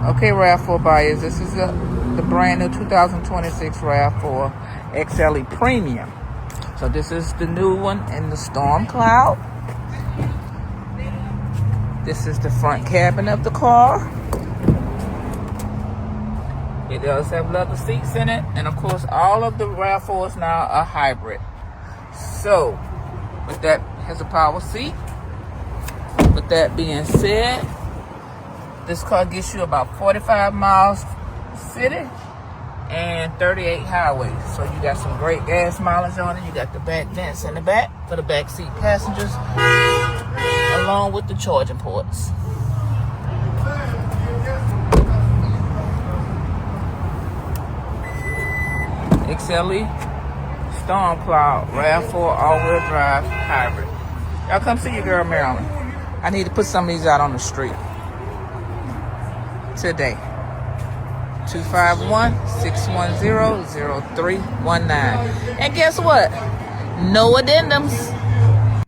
Okay, RAV4 buyers, this is the brand new 2026 RAV4 XLE Premium. So this is the new one in the Storm Cloud. This is the front cabin of the car. It does have leather seats in it, and of course all of the RAV4s now are hybrid. So with that, has a power seat. With that being said, this car gets you about 45 miles city and 38 highways. So you got some great gas mileage on it. You got the back vents in the back for the back seat passengers, along with the charging ports. XLE Storm Cloud RAV4 all-wheel drive hybrid. Y'all come see your girl Marilyn. I need to put some of these out on the street today. 251-610-0319. And guess what? No addendums.